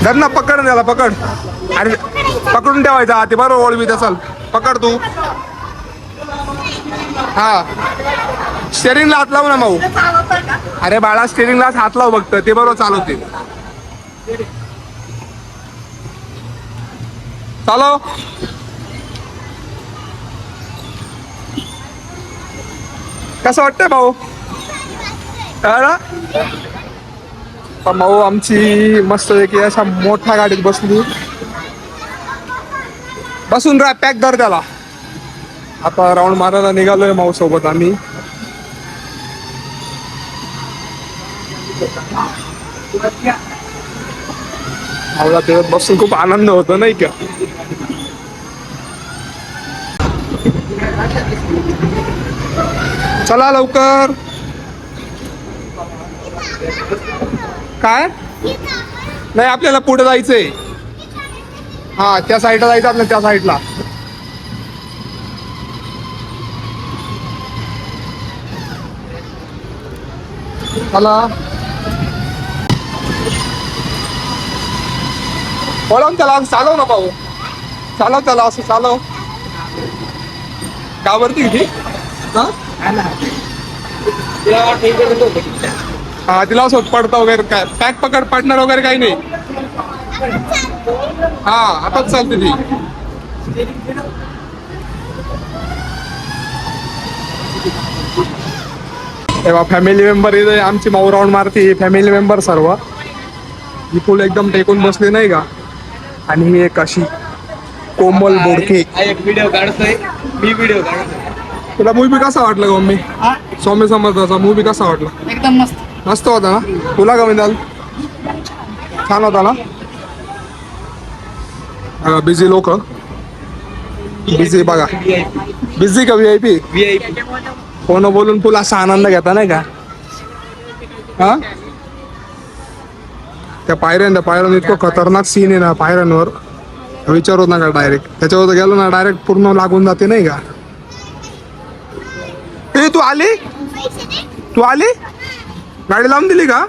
धर ना, पकड त्याला, पकड. अरे पकडून ठेवायचा ते बरोबर ओळवी चल. पकड तू. हा स्टेरिंगला हात लाव ना भाऊ. अरे बाळा स्टेरिंगलाच हात लाव बघत ते बरोबर चालवते. चालव. कसं वाटतंय भाऊ? भाऊ आमची मस्त पैकी अशा मोठ्या गाडीत बसली. बसून राहा, पॅक धर त्याला. आता राऊंड मारायला निघालोय माऊ सोबत आम्ही. मला त्याच्यात बसून खूप आनंद होतो नाही का. चला लवकर. काय नाही, आपल्याला पुढे जायचंय. हा त्या साईडला जायचं आपल्याला, त्या साईडला. चला बोलावून त्याला चालव ना भाऊ. चालव त्याला, असं चालव. घाबरती किती. हा तिला असं पडतं वगैरे काय, पॅक पकड, पडणार वगैरे काही नाही. हा आताच चालते ती. तेव्हा फॅमिली मेंबर इथे आमची माऊ राऊंड मारती. फॅमिली मेंबर सर्व ही फुल एकदम टेकून बसले नाही का. आणि ही एक अशी कोमल बोडके. व्हिडिओ काढतोय मी, व्हिडिओ काढतोय. तुला मूवी कसा वाटला का मम्मी? स्वामी समर्थाचा मूवी कसा वाटला? एकदम मस्त. मस्त होता ना. तुला का विनाल? छान होता ना. बिझी लोक, बिझी बघा, बिझी का VIP? VIP. फोन बोलून फुल असा आनंद घेता नाही का. हा त्या पायऱ्यानं इतकं खतरनाक सीन आहे ना पायऱ्यांवर, विचारू नका. डायरेक्ट त्याच्यावर गेलो ना डायरेक्ट पूर्ण लागून जाते नाही का. ए तू आली गाडी लावून दिली का?